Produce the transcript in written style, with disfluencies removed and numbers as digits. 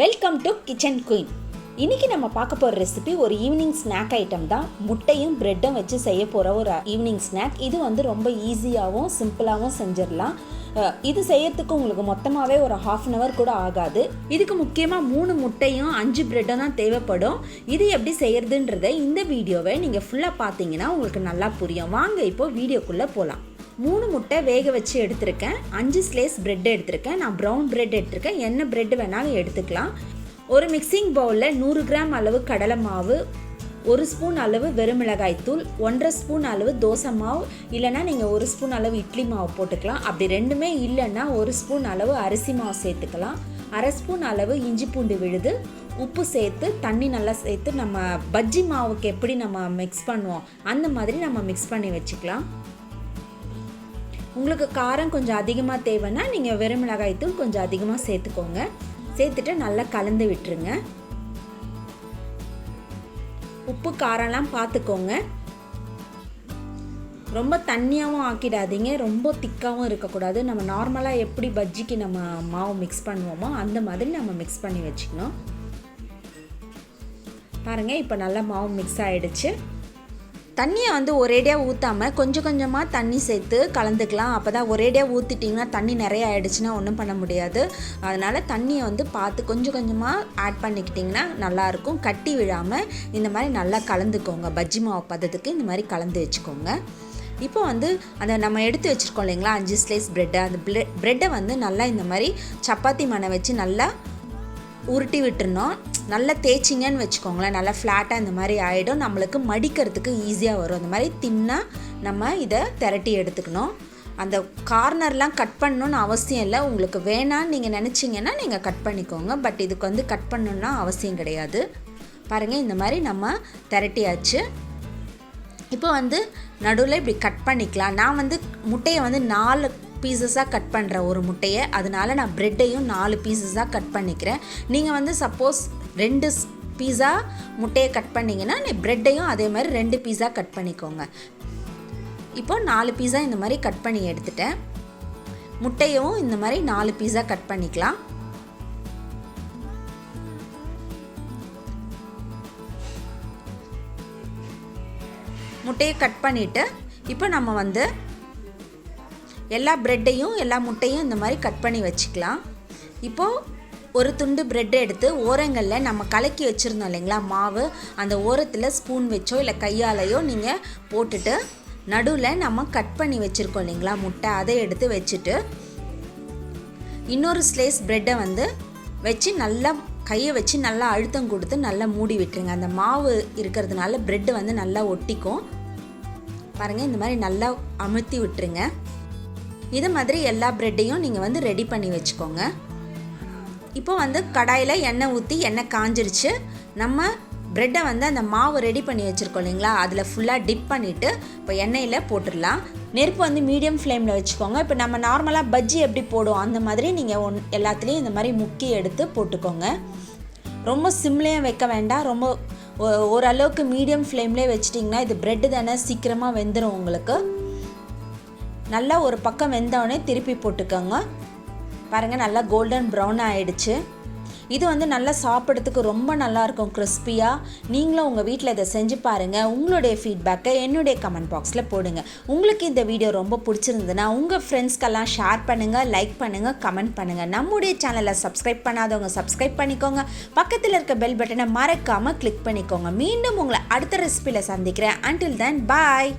Welcome to kitchen queen. இன்றைக்கி நம்ம பார்க்க போகிற ரெசிபி ஒரு ஈவினிங் ஸ்நாக் ஐட்டம் தான். முட்டையும் ப்ரெட்டும் வச்சு செய்ய போகிற ஒரு ஈவினிங் ஸ்நாக். இது வந்து ரொம்ப ஈஸியாகவும் சிம்பிளாகவும் செஞ்சிடலாம். இது செய்யறதுக்கு உங்களுக்கு மொத்தமாகவே ஒரு 1/2 hour கூட ஆகாது. இதுக்கு முக்கியமாக 3 முட்டையும் 5 ப்ரெட்டும் தான் தேவைப்படும். இது எப்படி செய்யறதுன்றத இந்த வீடியோவை நீங்கள் ஃபுல்லாக பார்த்தீங்கன்னா உங்களுக்கு நல்லா புரியும். வாங்க இப்போ வீடியோக்குள்ளே போகலாம். 3 முட்டை வேக வச்சு எடுத்திருக்கேன். 5 ஸ்லைஸ் ப்ரெட் எடுத்திருக்கேன். நான் ப்ரௌன் ப்ரெட் எடுத்திருக்கேன். என்ன ப்ரெட் வேணாலும் எடுத்துக்கலாம். ஒரு மிக்சிங் பவுலில் 100 கிராம் அளவு கடலை மாவு, 1 ஸ்பூன் அளவு வெறுமிளகாய் தூள், 1.5 ஸ்பூன் அளவு தோசை மாவு, இல்லைனா நீங்கள் 1 ஸ்பூன் அளவு இட்லி மாவு போட்டுக்கலாம். அப்படி ரெண்டுமே இல்லைன்னா 1 ஸ்பூன் அளவு அரிசி மாவு சேர்த்துக்கலாம். 1/2 ஸ்பூன் அளவு இஞ்சி பூண்டு விழுது, உப்பு சேர்த்து தண்ணி நல்லா சேர்த்து நம்ம பஜ்ஜி மாவுக்கு எப்படி நம்ம மிக்ஸ் பண்ணுவோம் அந்த மாதிரி நம்ம மிக்ஸ் பண்ணி வச்சுக்கலாம். உங்களுக்கு காரம் கொஞ்சம் அதிகமாக தேவைன்னா நீங்கள் வெறுமிளகாய் தூள் கொஞ்சம் அதிகமாக சேர்த்துக்கோங்க. சேர்த்துட்டு நல்லா கலந்து விட்டுருங்க. உப்பு காரம்லாம் பார்த்துக்கோங்க. ரொம்ப தண்ணியாகவும் ஆக்கிடாதீங்க, ரொம்ப திக்காகவும் இருக்கக்கூடாது. நம்ம நார்மலாக எப்படி பஜ்ஜிக்கு நம்ம மாவு மிக்ஸ் பண்ணுவோமோ அந்த மாதிரி நம்ம மிக்ஸ் பண்ணி வச்சுக்கணும். பாருங்கள், இப்போ நல்லா மாவு மிக்ஸ் ஆகிடுச்சு. தண்ணியை வந்து ஒரேடியாக ஊற்றாமல் கொஞ்சம் கொஞ்சமாக தண்ணி சேர்த்து கலந்துக்கலாம். அப்போ தான் ஒரேடியாக ஊற்றிட்டிங்கன்னா தண்ணி நிறைய ஆகிடுச்சுன்னா ஒன்றும் பண்ண முடியாது. அதனால் தண்ணியை வந்து பார்த்து கொஞ்சம் கொஞ்சமாக ஆட் பண்ணிக்கிட்டிங்கன்னா நல்லாயிருக்கும். கட்டி விழாமல் இந்த மாதிரி நல்லா கலந்துக்கோங்க. பஜ்ஜி மாவு பதத்துக்கு இந்த மாதிரி கலந்து வச்சுக்கோங்க. இப்போ வந்து அந்த நம்ம எடுத்து வச்சுருக்கோம் இல்லைங்களா 5 ஸ்லைஸ் ப்ரெட்டை, அந்த ப்ரெட்டை வந்து நல்லா இந்த மாதிரி சப்பாத்தி மணை வச்சு நல்லா உருட்டி விட்டுருணும். நல்லா தேய்ச்சிங்கன்னு வச்சுக்கோங்களேன். நல்லா ஃப்ளாட்டாக இந்த மாதிரி ஆகிடும். நம்மளுக்கு மடிக்கிறதுக்கு ஈஸியாக வரும். அந்த மாதிரி தின்னாக நம்ம இதை திரட்டி எடுத்துக்கணும். அந்த கார்னர்லாம் கட் பண்ணணுன்னு அவசியம் இல்லை. உங்களுக்கு வேணான்னு நீங்கள் நினச்சிங்கன்னா நீங்கள் கட் பண்ணிக்கோங்க. பட் இதுக்கு வந்து கட் பண்ணணுன்னா அவசியம் கிடையாது. பாருங்கள், இந்த மாதிரி நம்ம திரட்டியாச்சு. இப்போ வந்து நடுவில் இப்படி கட் பண்ணிக்கலாம். நான் வந்து முட்டையை வந்து 4 பீசஸாக கட் பண்ணுறேன் ஒரு முட்டையை. அதனால நான் ப்ரெட்டையும் 4 பீசஸாக கட் பண்ணிக்கிறேன். நீங்கள் வந்து சப்போஸ் 2 பீஸா முட்டையை கட் பண்ணிங்கன்னா நீ ப்ரெட்டையும் அதே மாதிரி 2 பீஸா கட் பண்ணிக்கோங்க. இப்போ 4 பீஸா இந்த மாதிரி கட் பண்ணி எடுத்துட்டேன். முட்டையும் இந்த மாதிரி 4 பீஸா கட் பண்ணிக்கலாம். முட்டையை கட் பண்ணிவிட்டு இப்போ நம்ம வந்து எல்லா ப்ரெட்டையும் எல்லா முட்டையும் இந்த மாதிரி கட் பண்ணி வச்சுக்கலாம். இப்போது ஒரு துண்டு ப்ரெட் எடுத்து ஓரங்களில் நம்ம கலக்கி வச்சுருந்தோம் இல்லைங்களா மாவு, அந்த ஓரத்தில் ஸ்பூன் வச்சோ இல்லை கையாலையோ நீங்கள் போட்டுட்டு நடுவில் நம்ம கட் பண்ணி வச்சுருக்கோம் இல்லைங்களா முட்டை, அதை எடுத்து வச்சுட்டு இன்னொரு ஸ்லைஸ் ப்ரெட்டை வந்து வச்சு நல்லா கையை வச்சு நல்லா அழுத்தம் கொடுத்து நல்லா மூடி விட்டுருங்க. அந்த மாவு இருக்கிறதுனால ப்ரெட்டு வந்து நல்லா ஒட்டிக்கும். பாருங்கள், இந்த மாதிரி நல்லா அமுத்தி விட்டுருங்க. இது மாதிரி எல்லா ப்ரெட்டையும் நீங்கள் வந்து ரெடி பண்ணி வச்சுக்கோங்க. இப்போ வந்து கடாயில் எண்ணெய் ஊற்றி எண்ணெய் காஞ்சிருச்சு. நம்ம ப்ரெட்டை வந்து அந்த மாவு ரெடி பண்ணி வச்சுருக்கோம் இல்லைங்களா அதில் ஃபுல்லாக டிப் பண்ணிவிட்டு இப்போ எண்ணெயில் போட்டுடலாம். நெருப்பு வந்து மீடியம் ஃப்ளேமில் வச்சுக்கோங்க. இப்போ நம்ம நார்மலாக பஜ்ஜி எப்படி போடுவோம் அந்த மாதிரி நீங்கள் எல்லாத்துலேயும் இந்த மாதிரி முக்கி எடுத்து போட்டுக்கோங்க. ரொம்ப சிம்லேயும் வைக்க வேண்டாம், ரொம்ப ஓரளவுக்கு மீடியம் ஃப்ளேம்லேயே வச்சிட்டிங்கன்னா இது ப்ரெட்டு தானே சீக்கிரமாக வெந்துடும் உங்களுக்கு. நல்லா ஒரு பக்கம் வெந்தவுடனே திருப்பி போட்டுக்கோங்க. பாருங்கள், நல்லா கோல்டன் ப்ரௌன் ஆகிடுச்சு. இது வந்து நல்லா சாப்பிட்றதுக்கு ரொம்ப நல்லாயிருக்கும், கிறிஸ்பியாக. நீங்களும் உங்கள் வீட்டில் இதை செஞ்சு பாருங்கள். உங்களுடைய ஃபீட்பேக்கை என்னுடைய கமெண்ட் பாக்ஸில் போடுங்க. உங்களுக்கு இந்த வீடியோ ரொம்ப பிடிச்சிருந்ததுன்னா உங்கள் ஃப்ரெண்ட்ஸ்க்கெல்லாம் ஷேர் பண்ணுங்கள், லைக் பண்ணுங்கள், கமெண்ட் பண்ணுங்கள். நம்முடைய சேனலை சப்ஸ்கிரைப் பண்ணாதவங்க சப்ஸ்கிரைப் பண்ணிக்கோங்க. பக்கத்தில் இருக்க பெல் பட்டனை மறக்காமல் கிளிக் பண்ணிக்கோங்க. மீண்டும் உங்களை அடுத்த ரெசிபியில் சந்திக்கிறேன். until then bye.